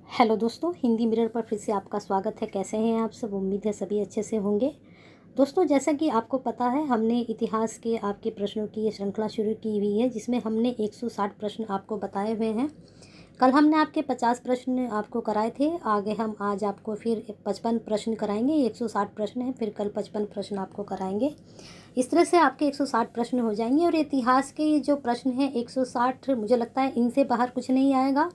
Hello दोस्तों, Hindi mirror पर फिर से आपका स्वागत है। कैसे हैं आप सब? उम्मीद है सभी अच्छे से होंगे। दोस्तों, जैसा कि आपको पता है, हमने इतिहास के आपके प्रश्नों की ये श्रृंखला शुरू की हुई है, जिसमें हमने 160 प्रश्न आपको बताए हुए हैं। कल हमने आपके 50 प्रश्न आपको कराए थे। आगे हम आज आपको फिर 55 प्रश्न कराएंगे। 160 प्रश्न हैं, फिर कल 55 प्रश्न आपको कराएंगे। इस तरह से आपके 160 प्रश्न हो जाएंगे। और इतिहास के जो प्रश्न हैं 160, मुझे लगता है इनसे बाहर कुछ नहीं आएगा।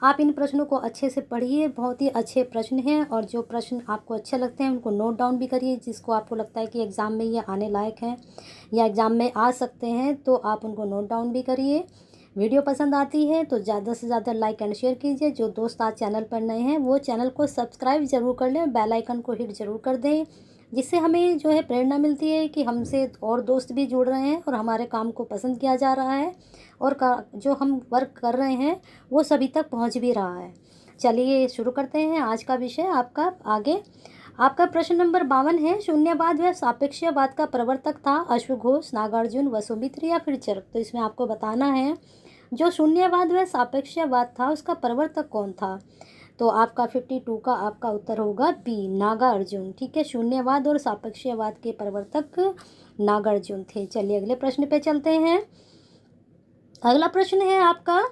आप इन प्रश्नों को अच्छे से पढ़िए, बहुत ही अच्छे प्रश्न हैं। और जो प्रश्न आपको अच्छे लगते हैं उनको नोट डाउन भी करिए। जिसको आपको लगता है कि एग्ज़ाम में ये आने लायक हैं या एग्ज़ाम में आ सकते हैं, तो आप उनको नोट डाउन भी करिए। वीडियो पसंद आती है तो ज़्यादा से ज़्यादा लाइक एंड शेयर कीजिए। जो दोस्त आज चैनल पर नए हैं वो चैनल को सब्सक्राइब ज़रूर कर लें, बेल आइकन को हिट ज़रूर कर दें, जिससे हमें जो है प्रेरणा मिलती है कि हमसे और दोस्त भी जुड़ रहे हैं और हमारे काम को पसंद किया जा रहा है और जो हम वर्क कर रहे हैं वो सभी तक पहुंच भी रहा है। चलिए शुरू करते हैं आज का विषय। आपका आगे आपका प्रश्न नंबर 52 है, शून्यवाद व सापेक्षवाद का प्रवर्तक था अश्वघोष, नागार्जुन, वसुमित्र या फिर चरक। तो इसमें आपको बताना है जो शून्यवाद व सापेक्षवाद था उसका प्रवर्तक कौन था। तो आपका 52 का आपका उत्तर होगा बी, नागार्जुन। ठीक है, शून्यवाद और सापेक्षवाद के प्रवर्तक नागार्जुन थे। चलिए अगले प्रश्न पे चलते हैं। अगला प्रश्न है आपका,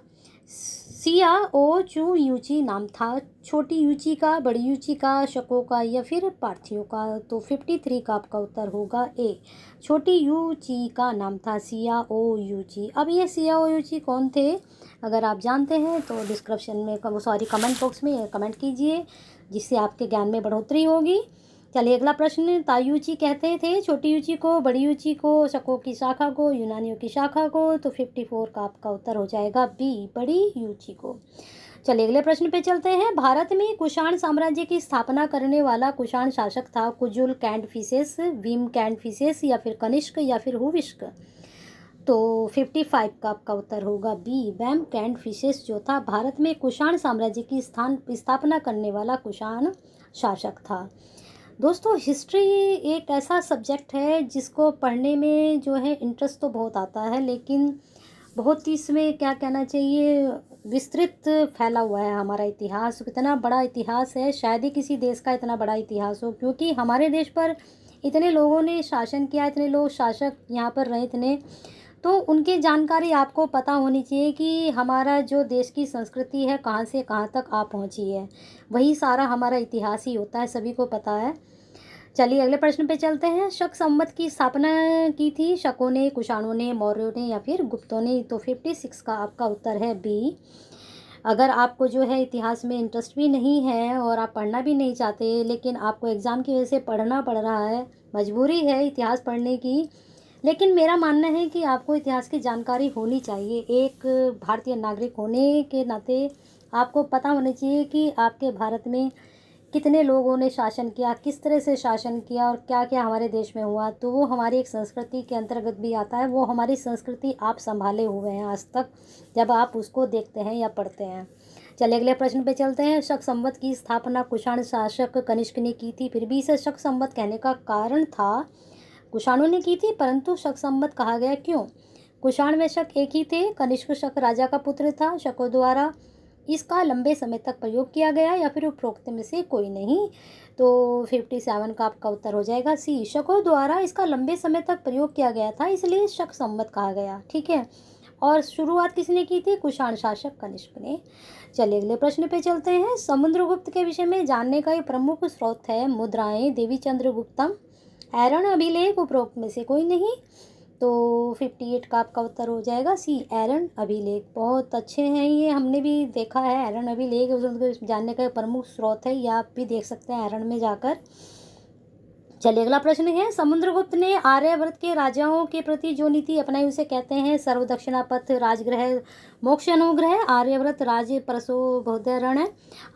सिया ओ चू यूची नाम था छोटी यूची का, बड़ी यूची का, शकों का या फिर पार्थियों का। तो 53 का आपका उत्तर होगा ए, छोटी यूची का नाम था सिया ओ यूची। अब ये सिया ओ यूची कौन थे? अगर आप जानते हैं तो डिस्क्रिप्शन में कमेंट बॉक्स में कमेंट कीजिए, जिससे आपके ज्ञान में बढ़ोतरी होगी। चलिए अगला प्रश्न, तायूची कहते थे छोटी यूची को, बड़ी यूची को, शकों की शाखा को, यूनानियों की शाखा को। तो 54 का आपका उत्तर हो जाएगा बी, बड़ी यूची को। चलिए अगले प्रश्न पे चलते हैं। भारत में कुषाण साम्राज्य की स्थापना करने वाला कुषाण शासक था कुजुल कैंडफिसेस, भीम कैंडफिसेस या फिर कनिष्क या फिर हुविष्क। तो 55 का आपका उत्तर होगा बी, वैम कैंडफिसेस जो था भारत में कुषाण साम्राज्य की स्थापना करने वाला कुषाण शासक था। दोस्तों, हिस्ट्री एक ऐसा सब्जेक्ट है जिसको पढ़ने में जो है इंटरेस्ट तो बहुत आता है, लेकिन बहुत ही इसमें क्या कहना चाहिए, विस्तृत फैला हुआ है हमारा इतिहास। इतना बड़ा इतिहास है, शायद ही किसी देश का इतना बड़ा इतिहास हो, क्योंकि हमारे देश पर इतने लोगों ने शासन किया, इतने लोग शासक यहाँ पर रहे इतने, तो उनकी जानकारी आपको पता होनी चाहिए कि हमारा जो देश की संस्कृति है कहाँ से कहाँ तक आ पहुँची है। वही सारा हमारा इतिहास ही होता है, सभी को पता है। चलिए अगले प्रश्न पे चलते हैं। शक संवत की स्थापना की थी शकों ने, कुषाणों ने, मौर्यों ने या फिर गुप्तों ने। तो 56 का आपका उत्तर है बी। अगर आपको जो है इतिहास में इंटरेस्ट भी नहीं है और आप पढ़ना भी नहीं चाहते, लेकिन आपको एग्ज़ाम की वजह से पढ़ना पड़ रहा है, मजबूरी है इतिहास पढ़ने की, लेकिन मेरा मानना है कि आपको इतिहास की जानकारी होनी चाहिए। एक भारतीय नागरिक होने के नाते आपको पता होना चाहिए कि आपके भारत में कितने लोगों ने शासन किया, किस तरह से शासन किया और क्या क्या हमारे देश में हुआ। तो वो हमारी एक संस्कृति के अंतर्गत भी आता है। वो हमारी संस्कृति आप संभाले हुए हैं आज तक, जब आप उसको देखते हैं या पढ़ते हैं। चलिए अगले प्रश्न पे चलते हैं। शक संवत की स्थापना कुषाण शासक कनिष्क ने की थी, फिर भी इसे शक संवत कहने का कारण था कुषाणों ने की थी, परंतु शक संवत कहा गया क्यों? कुषाण में शक एक ही थे, कनिष्क शक राजा का पुत्र था। शकों द्वारा इसका लंबे समय तक प्रयोग किया गया या फिर उपरोक्त में से कोई नहीं। तो 57 का आपका उत्तर हो जाएगा सी, शकों द्वारा इसका लंबे समय तक प्रयोग किया गया था, इसलिए शक संवत कहा गया। ठीक है, और शुरुआत किसने की थी? कुषाण शासक कनिष्क ने। चलिए अगले प्रश्न पे चलते हैं। समुद्रगुप्त के विषय में जानने का एक प्रमुख स्रोत है मुद्राएं, देवी चंद्रगुप्तम, ऐरण अभिलेख, उपरोक्त में से कोई नहीं। तो 58 का आपका उत्तर हो जाएगा सी, ऐरण अभिलेख। बहुत अच्छे हैं ये, हमने भी देखा है ऐरण अभिलेख, उनको जानने का प्रमुख स्रोत है, या आप भी देख सकते हैं ऐरण में जाकर। चलिए अगला प्रश्न है। समुद्रगुप्त ने आर्यवर्त के राजाओं के प्रति जो नीति अपनाई उसे कहते हैं सर्व दक्षिणापथ, राजग्रह, मोक्षानुग्रह, आर्यव्रत, राज्य प्रसोभोधरण,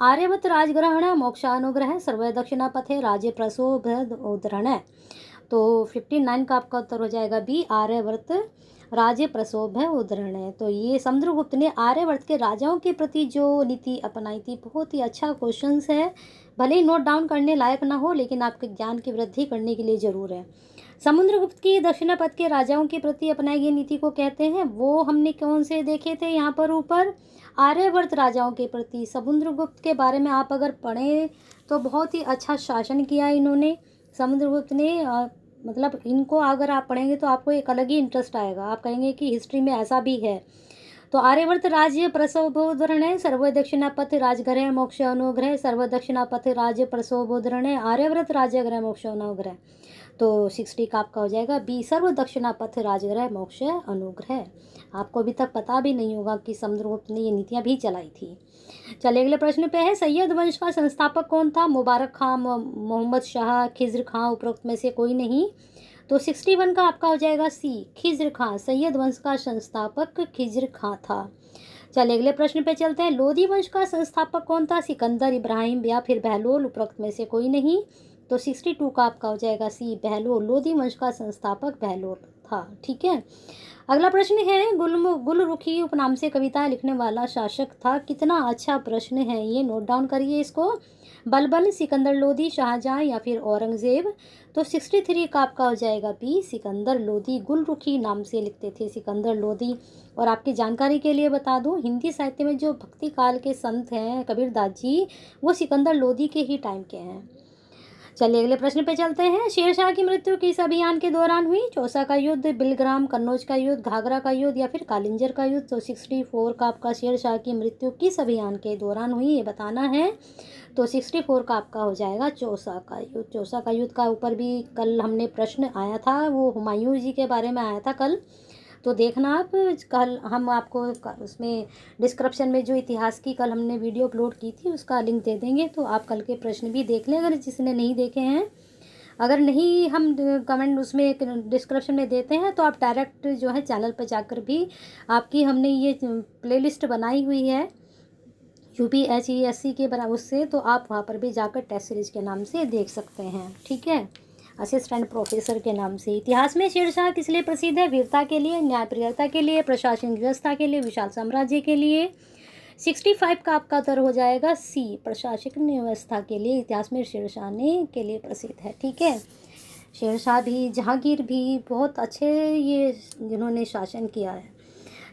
आर्यव्रत राजग्रहण, मोक्षानुग्रह, सर्व दक्षिणापथ, राज्य प्रसोभोधरण। तो 59 का आपका उत्तर हो जाएगा बी, आर्यवर्त राज्य प्रसोभ है उदाहरण है। तो ये समुद्रगुप्त ने आर्यवर्त के राजाओं के प्रति जो नीति अपनाई थी। बहुत ही अच्छा क्वेश्चन है, भले ही नोट डाउन करने लायक ना हो, लेकिन आपके ज्ञान की वृद्धि करने के लिए ज़रूर है। समुद्रगुप्त की दक्षिणापथ के राजाओं के प्रति अपनाई गई नीति को कहते हैं, वो हमने कौन से देखे थे यहाँ पर ऊपर, आर्यवर्त राजाओं के प्रति समुद्रगुप्त के बारे में आप अगर पढ़ें तो बहुत ही अच्छा शासन किया इन्होंने। समुद्रगुप्त ने मतलब इनको अगर आप पढ़ेंगे तो आपको एक अलग ही इंटरेस्ट आएगा, आप कहेंगे कि हिस्ट्री में ऐसा भी है। तो आर्यवर्त राज्य प्रसवोद्धरण है, सर्व दक्षिणापथ राजगृह मोक्ष अनुग्रह, सर्व दक्षिणापथ राज्य प्रसवोद्धरण है, आर्यवर्त राजगृह मोक्ष अनुग्रह। तो 60 का आपका हो जाएगा बी, सर्व दक्षिणापथ राजगृह मोक्ष अनुग्रह। आपको अभी तक पता भी नहीं होगा कि समुद्रगुप्त ने ये नीतियाँ भी चलाई थी। चलिए अगले प्रश्न पे है, सैयद वंश का संस्थापक कौन था? मुबारक खां, मोहम्मद शाह, खिज्र खां, उपरोक्त में से कोई नहीं। तो 61 का आपका हो जाएगा सी, खिज्र खां। सैयद वंश का संस्थापक खिज्र खां था। चलिए अगले प्रश्न पे चलते हैं, लोधी वंश का संस्थापक कौन था? सिकंदर, इब्राहिम या फिर बहलोल, उपरोक्त में से कोई नहीं। तो 62 का आपका हो जाएगा सी, बहलोल। लोधी वंश का संस्थापक बहलोल था। ठीक है, अगला प्रश्न है, गुलरुखी उपनाम से कविताएं लिखने वाला शासक था? कितना अच्छा प्रश्न है ये, नोट डाउन करिए इसको। बलबन, सिकंदर लोधी, शाहजहां या फिर औरंगजेब। तो 63 का आपका हो जाएगा बी, सिकंदर लोधी। गुलरुखी नाम से लिखते थे सिकंदर लोधी। और आपकी जानकारी के लिए बता दूं, हिंदी साहित्य में जो भक्ति काल के संत हैं कबीरदास जी, वो सिकंदर लोधी के ही टाइम के हैं। चलिए अगले प्रश्न पे चलते हैं, शेरशाह की मृत्यु किस अभियान के दौरान हुई? चौसा का युद्ध, बिलग्राम, कन्नौज का युद्ध, घाघरा का युद्ध या फिर कालिंजर का युद्ध। तो 64 का आपका शेरशाह की मृत्यु किस अभियान के दौरान हुई ये बताना है। तो 64 का आपका हो जाएगा चौसा का युद्ध। चौसा का युद्ध का ऊपर भी कल हमने प्रश्न आया था, वो हुमायूं जी के बारे में आया था कल, तो देखना आप। कल हम आपको उसमें डिस्क्रिप्शन में जो इतिहास की कल हमने वीडियो अपलोड की थी उसका लिंक दे देंगे, तो आप कल के प्रश्न भी देख लें अगर जिसने नहीं देखे हैं। अगर नहीं हम कमेंट उसमें डिस्क्रिप्शन में देते हैं तो आप डायरेक्ट जो है चैनल पर जाकर भी, आपकी हमने ये प्लेलिस्ट बनाई हुई है UPSC के बराबर उससे, तो आप वहाँ पर भी जाकर टेस्ट सीरीज के नाम से देख सकते हैं। ठीक है, असिस्टेंट प्रोफेसर के नाम से। इतिहास में शेरशाह किस लिए प्रसिद्ध है? वीरता के लिए, न्यायप्रियता के लिए, प्रशासनिक व्यवस्था के लिए, विशाल साम्राज्य के लिए। 65 का आपका उत्तर हो जाएगा सी, प्रशासनिक व्यवस्था के लिए इतिहास में शेरशाह ने के लिए प्रसिद्ध है। ठीक है, शेरशाह भी, जहांगीर भी बहुत अच्छे ये जिन्होंने शासन किया है।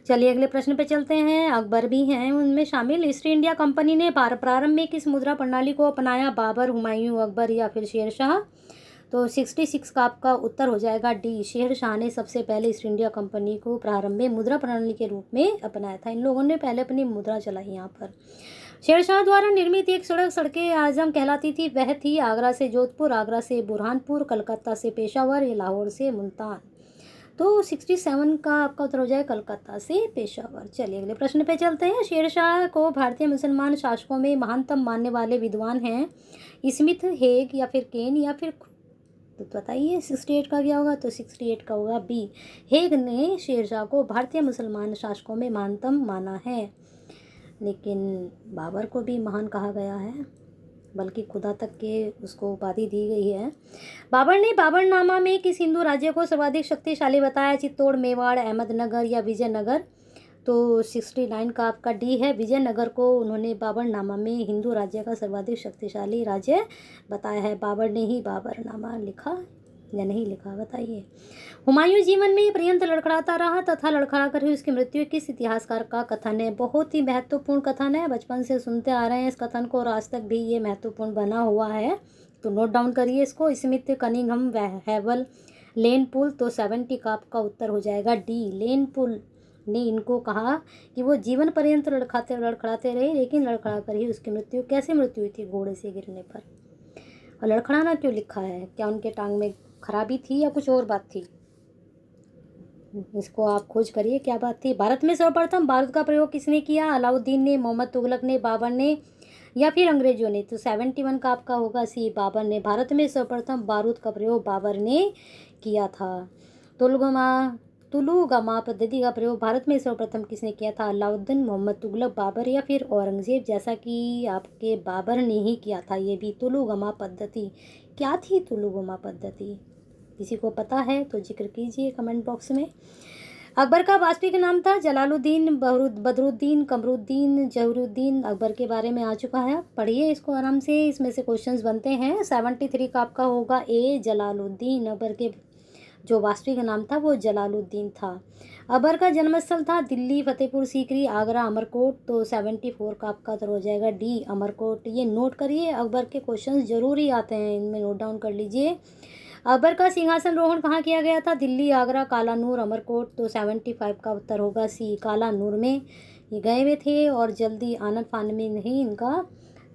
चलिए अगले प्रश्न पे चलते हैं, अकबर भी हैं उनमें शामिल। ईस्ट इंडिया कंपनी ने प्रारंभ में किस मुद्रा प्रणाली को अपनाया? बाबर, हुमायूं, अकबर या फिर शेरशाह। तो 66 का आपका उत्तर हो जाएगा डी, शेरशाह ने सबसे पहले ईस्ट इंडिया कंपनी को प्रारंभ में मुद्रा प्रणाली के रूप में अपनाया था। इन लोगों ने पहले अपनी मुद्रा चलाई यहाँ पर। शेरशाह द्वारा निर्मित एक सड़क सड़के आजम कहलाती थी, वह थी आगरा से जोधपुर, आगरा से बुरहानपुर, कलकत्ता से पेशावर या लाहौर से मुल्तान। तो 67 का आपका उत्तर हो जाए कलकत्ता से पेशावर। चलिए अगले प्रश्न पे चलते हैं, शेरशाह को भारतीय मुसलमान शासकों में महानतम मानने वाले विद्वान हैं? स्मिथ, हेग या फिर केन या फिर, तो बताइए 68 का क्या होगा? तो 68 का होगा बी, हेग ने शेरशाह को भारतीय मुसलमान शासकों में महानतम माना है। लेकिन बाबर को भी महान कहा गया है, बल्कि खुदा तक के उसको उपाधि दी गई है। बाबर ने बाबरनामा में किस हिंदू राज्य को सर्वाधिक शक्तिशाली बताया? चित्तौड़, मेवाड़, अहमदनगर या विजयनगर। तो 69 का आपका डी है, विजयनगर को उन्होंने बाबरनामा में हिंदू राज्य का सर्वाधिक शक्तिशाली राज्य बताया है। बाबर ने ही बाबरनामा लिखा या नहीं लिखा, बताइए। हुमायूं जीवन में पर्यंत लड़खड़ाता रहा तथा लड़खड़ा कर ही उसकी मृत्यु किस इतिहासकार का कथन है? बहुत ही महत्वपूर्ण कथन है, बचपन से सुनते आ रहे हैं इस कथन को और आज तक भी ये महत्वपूर्ण बना हुआ है, तो नोट डाउन करिए इसको। स्मिथ, कनिंघम, हैवल, लेन पुल। तो 70 का आपका उत्तर हो जाएगा डी, लेन पुल ने इनको कहा कि वो जीवन पर्यंत लड़खड़ाते रहे, लेकिन लड़खड़ा कर ही उसकी मृत्यु, कैसे मृत्यु हुई थी? घोड़े से गिरने पर। और लड़खड़ाना क्यों लिखा है? क्या उनके टांग में खराबी थी या कुछ और बात थी? इसको आप खोज करिए क्या बात थी। भारत में सर्वप्रथम बारूद का प्रयोग किसने किया? अलाउद्दीन ने, मोहम्मद तुगलक ने, बाबर ने या फिर अंग्रेजों ने। तो 71 का आपका होगा सी, बाबर ने। भारत में सर्वप्रथम बारूद का प्रयोग बाबर ने किया था। तुलुगमा पद्धति का प्रयोग भारत में सर्वप्रथम किसने किया था? अलाउद्दीन, मोहम्मद तुगलक, बाबर या फिर औरंगजेब। जैसा कि आपके बाबर ने ही किया था ये भी, तुलुगमा पद्धति। क्या थी तुलुगमा पद्धति? किसी को पता है तो जिक्र कीजिए कमेंट बॉक्स में। अकबर का वास्तविक नाम था जलालुद्दीन, बदरुद्दीन, कमरुद्दीन, जहरुद्दीन। अकबर के बारे में आ चुका है, पढ़िए इसको आराम से, इसमें से क्वेश्चंस बनते हैं। 73 का आपका होगा ए, जलालुद्दीन। अकबर के जो वास्तविक नाम था वो जलालुद्दीन था। अकबर का जन्मस्थल था दिल्ली, फतेहपुर सीकरी, आगरा, अमरकोट। तो 74 का आपका उत्तर हो जाएगा डी, अमरकोट। ये नोट करिए, अकबर के क्वेश्चन जरूर ही आते हैं, इनमें नोट डाउन कर लीजिए। अकबर का सिंहासन रोहण कहाँ किया गया था? दिल्ली, आगरा, कालानूर, अमरकोट। तो 75 का उत्तर होगा सी, कालानूर में ये गए हुए थे और जल्दी आनन फान में नहीं इनका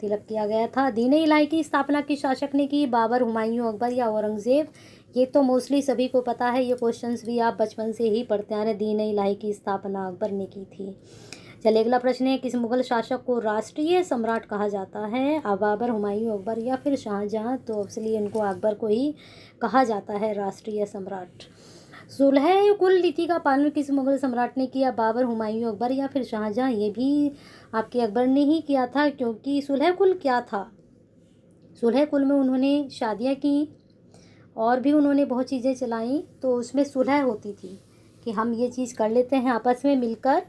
तिलक किया गया था। दीन इलाही की स्थापना किस शासक ने की? बाबर, हुमायूं, अकबर या औरंगजेब? ये तो मोस्टली सभी को पता है, ये क्वेश्चंस भी आप बचपन से ही पढ़ते आ रहे हैं। दीन इलाही की स्थापना अकबर ने की थी। चलिए अगला प्रश्न है, किस मुगल शासक को राष्ट्रीय सम्राट कहा जाता है? बाबर, हुमायूं, अकबर या फिर शाहजहां? तो इसलिए इनको अकबर को ही कहा जाता है राष्ट्रीय सम्राट। सुलह कुल नीति का पालन किस मुगल सम्राट ने किया? बाबर, हुमायूं, अकबर या फिर शाहजहां? ये भी आपके अकबर ने ही किया था, क्योंकि सुलह कुल क्या था? सुलह कुल में उन्होंने शादियाँ की और भी उन्होंने बहुत चीज़ें चलाई, तो उसमें सुलह होती थी कि हम ये चीज़ कर लेते हैं आपस में मिलकर,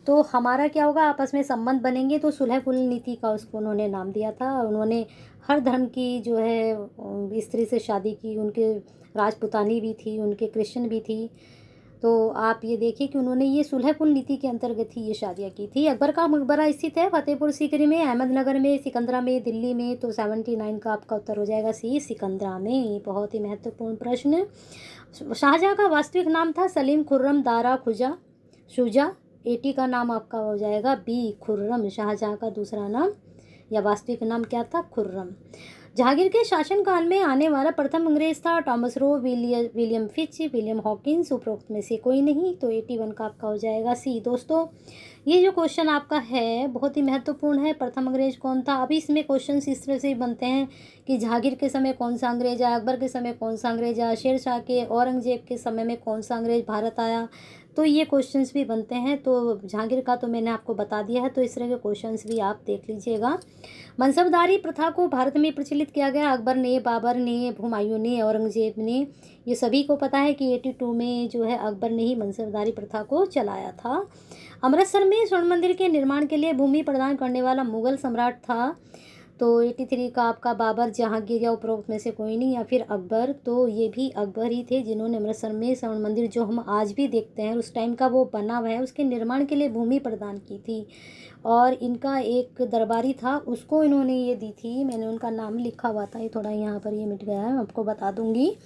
तो हमारा क्या होगा, आपस में संबंध बनेंगे। तो सुलह कुल नीति का उसको उन्होंने नाम दिया था। उन्होंने हर धर्म की जो है स्त्री से शादी की, उनके राजपुतानी भी थी, उनके क्रिश्चियन भी थी। तो आप ये देखिए कि उन्होंने ये सुलह कुल नीति के अंतर्गत ही ये शादियाँ की थी। अकबर का मकबरा स्थित है फतेहपुर सीकरी में, अहमदनगर में, सिकंदरा में, दिल्ली में। तो 79 का आपका उत्तर हो जाएगा सी, सिकंदरा में। बहुत ही महत्वपूर्ण प्रश्न। शाहजहाँ का वास्तविक नाम था सलीम खुर्रम दारा खुजा शुजा। 80 का नाम आपका हो जाएगा बी, खुर्रम। शाहजहाँ का दूसरा नाम या वास्तविक नाम क्या था? खुर्रम। जहांगीर के शासनकाल में आने वाला प्रथम अंग्रेज था Thomas Roe, William Fitch, William Hawkins. उपरोक्त में से कोई नहीं। तो 81 का आपका हो जाएगा सी। दोस्तों ये जो क्वेश्चन आपका है बहुत ही महत्वपूर्ण है। प्रथम अंग्रेज कौन था? अभी इसमें क्वेश्चन इस तरह से बनते हैं कि जहांगीर के समय कौन सा अंग्रेज आया, अकबर के समय कौन सा अंग्रेज आया, शेर शाह के, औरंगजेब के समय में कौन सा अंग्रेज भारत आया। तो ये क्वेश्चंस भी बनते हैं। तो जहांगीर का तो मैंने आपको बता दिया है, तो इस तरह के क्वेश्चंस भी आप देख लीजिएगा। मनसबदारी प्रथा को भारत में प्रचलित किया गया अकबर ने, बाबर ने, हुमायूं ने, औरंगजेब ने। ये सभी को पता है कि 82 में जो है अकबर ने ही मनसबदारी प्रथा को चलाया था। अमृतसर में स्वर्ण मंदिर के निर्माण के लिए भूमि प्रदान करने वाला मुगल सम्राट था। तो 83 का आपका बाबर, जहांगीर या उपरोक्त में से कोई नहीं, या फिर अकबर। तो ये भी अकबर ही थे जिन्होंने अमृतसर में स्वर्ण मंदिर जो हम आज भी देखते हैं उस टाइम का वो बना हुआ है, उसके निर्माण के लिए भूमि प्रदान की थी। और इनका एक दरबारी था, उसको इन्होंने ये दी थी। मैंने उनका नाम लिखा हुआ था, ये थोड़ा यहाँ पर ये मिट गया है, मैं आपको बता दूंगी।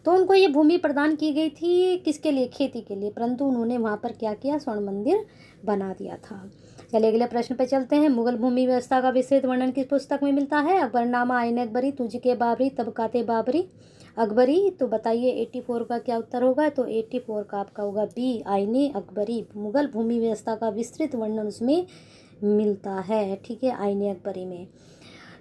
तो उनको ये भूमि प्रदान की गई थी, किसके लिए? खेती के लिए। परंतु उन्होंने वहाँ पर क्या किया? स्वर्ण मंदिर बना दिया था। चलिए अगले प्रश्न पे चलते हैं। मुगल भूमि व्यवस्था का विस्तृत वर्णन किस पुस्तक में मिलता है? अकबरनामा, आईन अकबरी, तुझके बाबरी, तबकाते बाबरी, अकबरी। तो बताइए 84 का क्या उत्तर होगा? तो 84 का आपका होगा बी, आईने अकबरी। मुगल भूमि व्यवस्था का विस्तृत वर्णन उसमें मिलता है। ठीक है, आईने अकबरी में।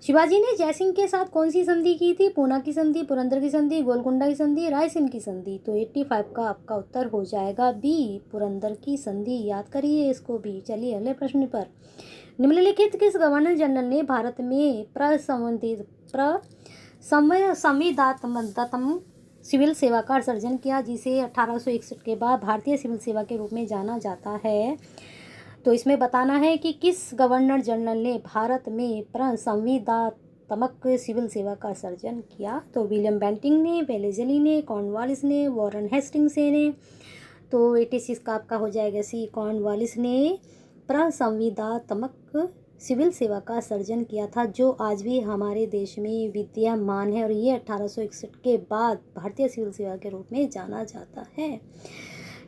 शिवाजी ने जयसिंह के साथ कौन सी संधि की थी? पूना की संधि, पुरंदर की संधि, गोलकुंडा की संधि, रायसेन की संधि। तो 85 का आपका उत्तर हो जाएगा बी, पुरंदर की संधि। याद करिए इसको भी। चलिए अगले प्रश्न पर। निम्नलिखित किस गवर्नर जनरल ने भारत में संविदात्मक सिविल सेवा का सर्जन किया, जिसे 1861 के बाद भारतीय सिविल सेवा के रूप में जाना जाता है? तो इसमें बताना है कि किस गवर्नर जनरल ने भारत में संविदात्मक सिविल सेवा का सर्जन किया। तो विलियम बेंटिंग ने, वेलेजली ने, कॉर्नवालिस ने, वॉरेन हेस्टिंग्स ने। तो 86 का आपका हो जाएगा सी, कॉर्नवालिस ने संविदात्मक सिविल सेवा का सर्जन किया था, जो आज भी हमारे देश में विद्यमान है। और ये 1861 के बाद भारतीय सिविल सेवा के रूप में जाना जाता है।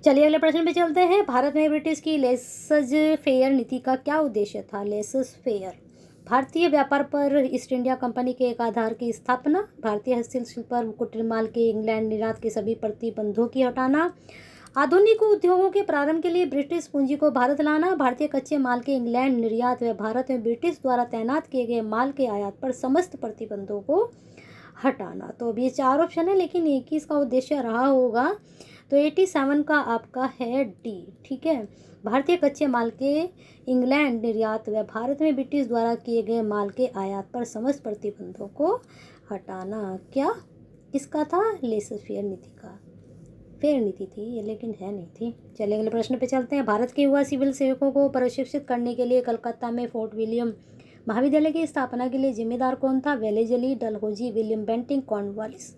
चलिए अगले प्रश्न पे चलते हैं। भारत में ब्रिटिश की लेसज फेयर नीति का क्या उद्देश्य था? लेसज फेयर, भारतीय व्यापार पर ईस्ट इंडिया कंपनी के एक आधार की स्थापना, भारतीय हस्तशिल्प पर कुटीर माल के इंग्लैंड निर्यात के सभी प्रतिबंधों की हटाना, आधुनिक उद्योगों के प्रारंभ के लिए ब्रिटिश पूंजी को भारत लाना, भारतीय कच्चे माल के इंग्लैंड निर्यात व भारत में ब्रिटिश द्वारा तैनात किए गए माल के आयात पर समस्त प्रतिबंधों को हटाना। तो अब ये 4 ऑप्शन है, लेकिन एक ही इसका उद्देश्य रहा होगा। तो 87 का आपका है डी। ठीक है, भारतीय कच्चे माल के इंग्लैंड निर्यात व भारत में ब्रिटिश द्वारा किए गए माल के आयात पर समस्त प्रतिबंधों को हटाना। क्या किसका था? लेसर फेयर नीति का। फेयर नीति थी ये, लेकिन है नहीं थी। चलिए अगले प्रश्न पे चलते हैं। भारत के युवा सिविल सेवकों को प्रशिक्षित करने के लिए कलकत्ता में फोर्ट विलियम महाविद्यालय की स्थापना के लिए जिम्मेदार कौन था? Wellesley, Dalhousie, William Bentinck, Cornwallis.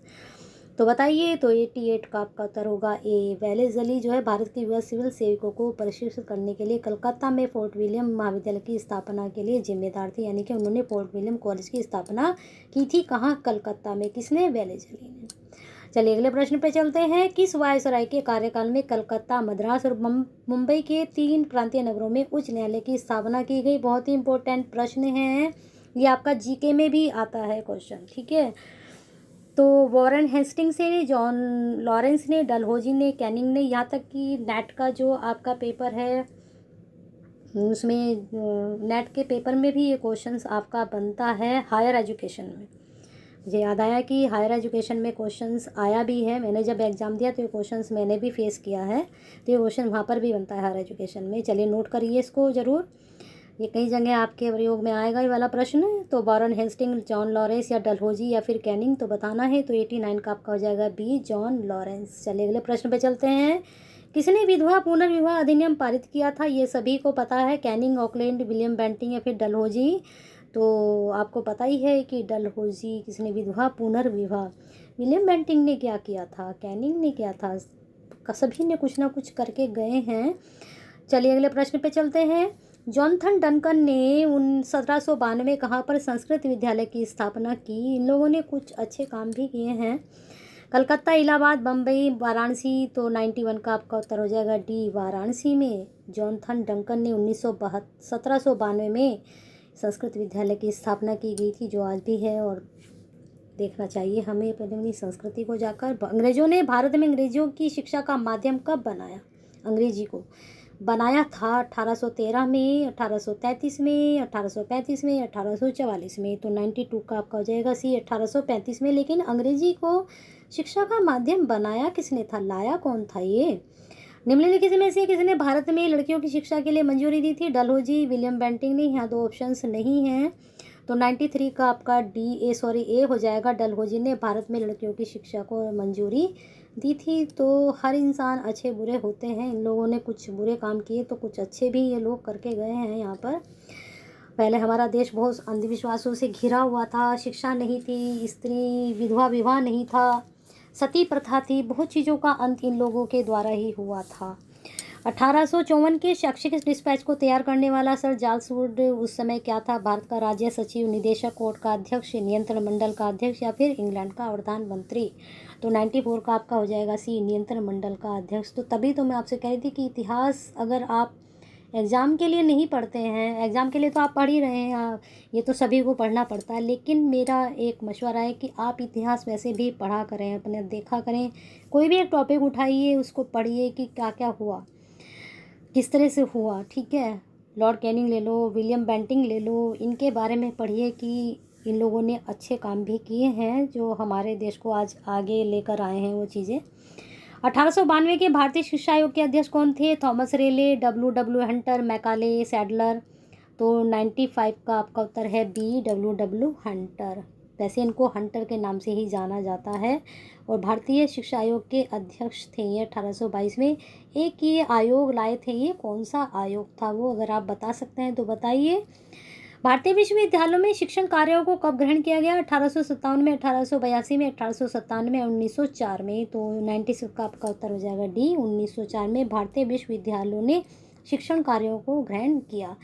तो बताइए, तो 88 का आपका उत्तर होगा ए। वेलेज़ली जो है भारत के युवा सिविल सेवकों को प्रशिक्षित करने के लिए कलकत्ता में फोर्ट विलियम महाविद्यालय की स्थापना के लिए जिम्मेदार थे, यानी कि उन्होंने फोर्ट विलियम कॉलेज की स्थापना की थी। कहाँ? कलकत्ता में। किसने? वेलेज़ली ने। चलिए अगले प्रश्न पे चलते हैं। किस वायसराय के कार्यकाल में कलकत्ता, मद्रास और मुंबई के 3 प्रांतीय नगरों में उच्च न्यायालय की स्थापना की गई? बहुत ही इंपॉर्टेंट प्रश्न है, ये आपका जीके में भी आता है क्वेश्चन, ठीक है। तो वॉरेन हेस्टिंग्स ने, जॉन लॉरेंस ने, डलहौजी ने, कैनिंग ने, यहाँ तक कि नेट का जो आपका पेपर है उसमें नेट के पेपर में भी ये क्वेश्चंस आपका बनता है हायर एजुकेशन में। मुझे याद आया कि हायर एजुकेशन में क्वेश्चंस आया भी है, मैंने जब एग्ज़ाम दिया तो ये क्वेश्चंस मैंने भी फेस किया है, तो ये क्वेश्चन वहाँ पर भी बनता है हायर एजुकेशन में। चलिए नोट करिए इसको ज़रूर, ये कई जगह आपके प्रयोग में आएगा ये वाला प्रश्न। तो वॉरेन हेस्टिंग, जॉन लॉरेंस या डलहौजी या फिर कैनिंग, तो बताना है। तो 89 का आपका हो जाएगा बी, जॉन लॉरेंस। चलिए अगले प्रश्न पे चलते हैं। किसने विधवा पुनर्विवाह अधिनियम पारित किया था? ये सभी को पता है, कैनिंग, ऑकलैंड, विलियम बेंटिंग या फिर डलहौजी। तो आपको पता ही है कि डलहौजी। किसने विधवा पुनर्विवाह? विलियम बेंटिंग ने क्या किया था, कैनिंग ने किया था, सभी ने कुछ ना कुछ करके गए हैं। चलिए अगले प्रश्न पे चलते हैं। जॉनथन डंकन ने 1792 कहाँ पर संस्कृत विद्यालय की स्थापना की? इन लोगों ने कुछ अच्छे काम भी किए हैं। कलकत्ता, इलाहाबाद, बम्बई, वाराणसी। तो 91 का आपका उत्तर हो जाएगा डी, वाराणसी में। जॉनथन डंकन ने 1792 में संस्कृत विद्यालय की स्थापना की गई थी, जो आज भी है। और देखना चाहिए हमें अपनी संस्कृति को जाकर। अंग्रेजों ने भारत में अंग्रेजियों की शिक्षा का माध्यम कब बनाया? अंग्रेजी को बनाया था 1813 में, 1833 में, 1835 में, 1844 में। तो 92 का आपका हो जाएगा सी, 1835 में। लेकिन अंग्रेजी को शिक्षा का माध्यम बनाया किसने था, लाया कौन था ये? निम्नलिखित में से किसने भारत में लड़कियों की शिक्षा के लिए मंजूरी दी थी? डलहौजी, विलियम बेंटिंग ने। यहाँ 2 ऑप्शंस नहीं हैं, तो 93 का आपका ए हो जाएगा। डलहौजी ने भारत में लड़कियों की शिक्षा को मंजूरी दी थी। तो हर इंसान अच्छे बुरे होते हैं, इन लोगों ने कुछ बुरे काम किए तो कुछ अच्छे भी ये लोग करके गए हैं। यहाँ पर पहले हमारा देश बहुत अंधविश्वासों से घिरा हुआ था, शिक्षा नहीं थी, स्त्री विधवा विवाह नहीं था, सती प्रथा थी, बहुत चीज़ों का अंत इन लोगों के द्वारा ही हुआ था। 1854 के शैक्षिक डिस्पैच को तैयार करने वाला सर चार्ल्स वुड उस समय क्या था? भारत का राज्य सचिव, निदेशक, कोर्ट का अध्यक्ष, नियंत्रण मंडल का अध्यक्ष या फिर इंग्लैंड का प्रधानमंत्री? तो 94 का आपका हो जाएगा सी, नियंत्रण मंडल का अध्यक्ष। तो तभी तो मैं आपसे कह रही थी कि इतिहास अगर आप एग्ज़ाम के लिए नहीं पढ़ते हैं, एग्ज़ाम के लिए तो आप पढ़ ही रहे हैं, ये तो सभी को पढ़ना पड़ता है, लेकिन मेरा एक मशवरा है कि आप इतिहास वैसे भी पढ़ा करें, अपने देखा करें। कोई भी एक टॉपिक उठाइए, उसको पढ़िए कि क्या क्या हुआ, किस तरह से हुआ, ठीक है। लॉर्ड कैनिंग ले लो, विलियम बेंटिंग ले लो, इनके बारे में पढ़िए कि इन लोगों ने अच्छे काम भी किए हैं जो हमारे देश को आज आगे लेकर आए हैं वो चीज़ें। 1892 के भारतीय शिक्षा आयोग के अध्यक्ष कौन थे? थॉमस रेले, डब्ल्यू हंटर, मैकाले, सैडलर। तो 95 का आपका उत्तर है बी, डब्ल्यू हंटर। वैसे इनको हंटर के नाम से ही जाना जाता है। और भारतीय शिक्षा आयोग के अध्यक्ष थे ये 1822 में। एक ये आयोग लाए थे, ये कौन सा आयोग था वो अगर आप बता सकते हैं तो बताइए। भारतीय विश्वविद्यालयों में शिक्षण कार्यों को कब ग्रहण किया गया? 1857 में, 1882 में, 1897 में, 1904 में। तो 96 का आपका उत्तर हो जाएगा डी, 1904 में भारतीय विश्वविद्यालयों ने शिक्षण कार्यों को ग्रहण किया।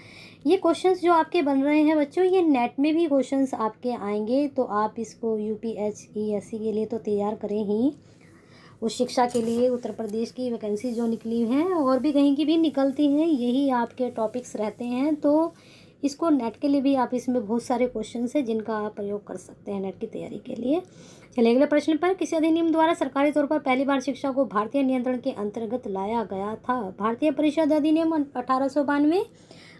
ये क्वेश्चंस जो आपके बन रहे हैं बच्चों, ये नेट में भी क्वेश्चंस आपके आएंगे, तो आप इसको यूपीएससी के लिए तो तैयार करें ही। उस शिक्षा के लिए उत्तर प्रदेश की वैकेंसी जो निकली हैं और भी कहीं की भी निकलती हैं, यही आपके टॉपिक्स रहते हैं। तो इसको नेट के लिए भी आप, इसमें बहुत सारे क्वेश्चन हैं जिनका आप प्रयोग कर सकते हैं नेट की तैयारी के लिए। चलिए अगले प्रश्न पर। किसी अधिनियम द्वारा सरकारी तौर पर पहली बार शिक्षा को भारतीय नियंत्रण के अंतर्गत लाया गया था? भारतीय परिषद अधिनियम 1892,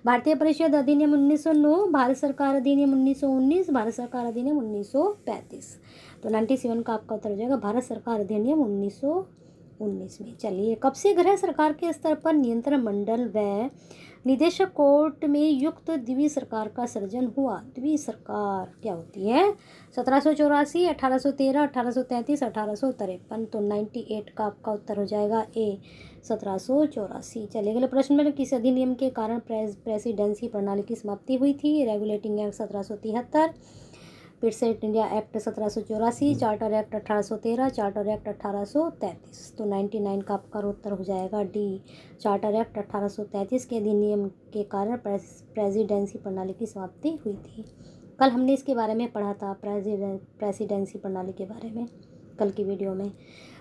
भारतीय परिषद अधिनियम 1909, भारत सरकार अधिनियम 1919, भारत सरकार अधिनियम 1935। तो 97 का आपका उत्तर हो जाएगा भारत सरकार अधिनियम 1919 में। चलिए, कब से गृह सरकार के स्तर पर नियंत्रण मंडल व निदेशक कोर्ट में युक्त द्वितीय सरकार का सृजन हुआ? द्वितीय सरकार क्या होती है? 1784, 1813, 1833, 1853। तो 98 का आपका उत्तर हो जाएगा ए, 1784। चलिए अगले प्रश्न में। किस अधिनियम के कारण प्रेसिडेंसी प्रणाली की समाप्ति हुई थी? रेगुलेटिंग एक्ट 1773, फिर से India act 1784, charter act 1813, charter act 1833। तो 99 का आपका उत्तर हो जाएगा डी, चार्टर एक्ट 1833 के अधिनियम के कारण प्रेसिडेंसी प्रणाली की समाप्ति हुई थी। कल हमने इसके बारे में पढ़ा था, प्रेसिडेंसी प्रणाली के बारे में, कल की वीडियो में।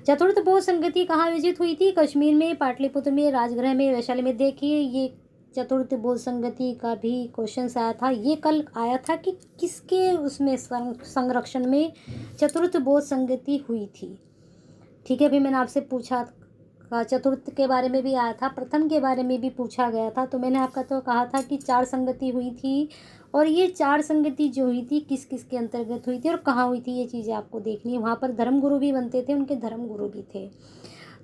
चतुर्थ बोध संगति कहाँ आयोजित हुई थी? कश्मीर में, पाटलिपुत्र में, राजगृह में, वैशाली में। देखिए ये चतुर्थ बोध संगति का भी क्वेश्चन आया था, ये कल आया था कि किसके उसमें संरक्षण में चतुर्थ बोध संगति हुई थी। ठीक है, फिर मैंने आपसे पूछा चतुर्थ के बारे में भी आया था, प्रथम के बारे में भी पूछा गया था। तो मैंने आपका तो कहा था कि 4 संगति हुई थी, और ये 4 संगति जो हुई थी किस किस के अंतर्गत हुई थी और कहाँ हुई थी, ये चीज़ें आपको देखनी है। वहाँ पर धर्मगुरु भी बनते थे, उनके धर्मगुरु भी थे।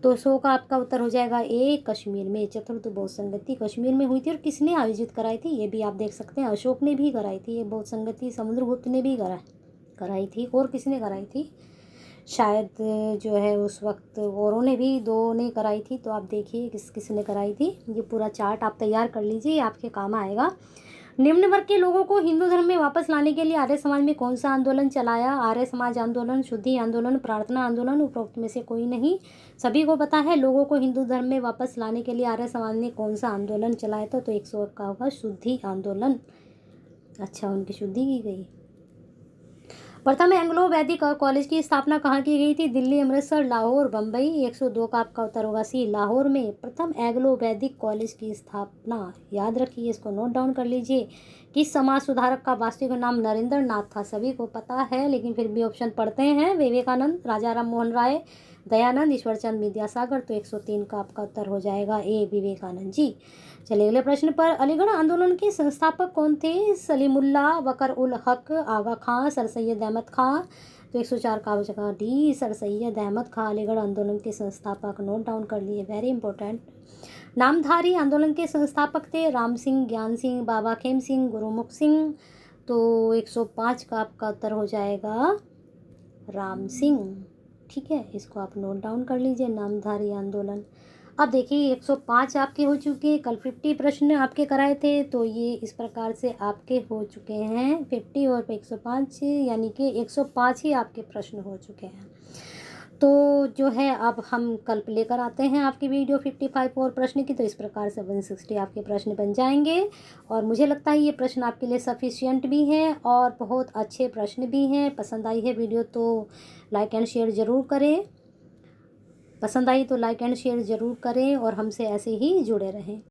तो 100 का आपका उत्तर हो जाएगा ए, कश्मीर में। चतुर्थ बोध संगति कश्मीर में हुई थी, और किसने आयोजित कराई थी ये भी आप देख सकते हैं, अशोक ने भी कराई थी ये बोध संगति, समुद्रगुप्त ने भी कराई थी, और किसने कराई थी शायद जो है उस वक्त औरों ने भी 2 ने कराई थी। तो आप देखिए किसने कराई थी, ये पूरा चार्ट आप तैयार कर लीजिए, आपके काम आएगा। निम्न वर्ग के लोगों को हिंदू धर्म में वापस लाने के लिए आर्य समाज में कौन सा आंदोलन चलाया? आर्य समाज आंदोलन, शुद्धि आंदोलन, प्रार्थना आंदोलन, उपरोक्त में से कोई नहीं। सभी को पता है लोगों को हिंदू धर्म में वापस लाने के लिए आर्य समाज ने कौन सा आंदोलन चलाया था? तो 101 का होगा शुद्धि आंदोलन। अच्छा, उनकी शुद्धि की गई। प्रथम एंग्लो वैदिक कॉलेज की स्थापना कहाँ की गई थी? दिल्ली, अमृतसर, लाहौर, बम्बई। 102 का आपका उत्तर होगा सी, लाहौर में प्रथम एंग्लो वैदिक कॉलेज की स्थापना। याद रखिए, इसको नोट डाउन कर लीजिए। किस समाज सुधारक का वास्तविक नाम नरेंद्र नाथ था? सभी को पता है, लेकिन फिर भी ऑप्शन पढ़ते हैं। विवेकानंद, राजा राम मोहन राय, दयानंद, ईश्वरचंद विद्यासागर। तो 103 का आपका उत्तर हो जाएगा ए, विवेकानंद जी। चलिए अगले प्रश्न पर। अलीगढ़ आंदोलन के संस्थापक कौन थे? सलीमुल्लाह, वकर उल हक, आगा खां, सर सैयद अहमद खां। तो 104 का हो जाएगा डी, सर सैयद अहमद खां अलीगढ़ आंदोलन के संस्थापक। नोट डाउन कर लिए, वेरी इंपॉर्टेंट। नामधारी आंदोलन के संस्थापक थे राम सिंह, ज्ञान सिंह, बाबा खेम सिंह, गुरुमुख सिंह। तो 105 का आपका उत्तर हो जाएगा राम सिंह। ठीक है, इसको आप नोट डाउन कर लीजिए, नामधारी आंदोलन। अब देखिए 105 आपके हो चुके हैं, कल 50 प्रश्न आपके कराए थे, तो ये इस प्रकार से आपके हो चुके हैं 50 और 105, यानी कि 105 ही आपके प्रश्न हो चुके हैं। तो जो है अब हम कल लेकर आते हैं आपकी वीडियो 55 और प्रश्न की। तो इस प्रकार से 160 आपके प्रश्न बन जाएंगे, और मुझे लगता है ये प्रश्न आपके लिए सफिशिएंट भी हैं और बहुत अच्छे प्रश्न भी हैं। पसंद आई है वीडियो तो लाइक एंड शेयर ज़रूर करें, पसंद आई तो लाइक एंड शेयर ज़रूर करें, और हमसे ऐसे ही जुड़े रहें।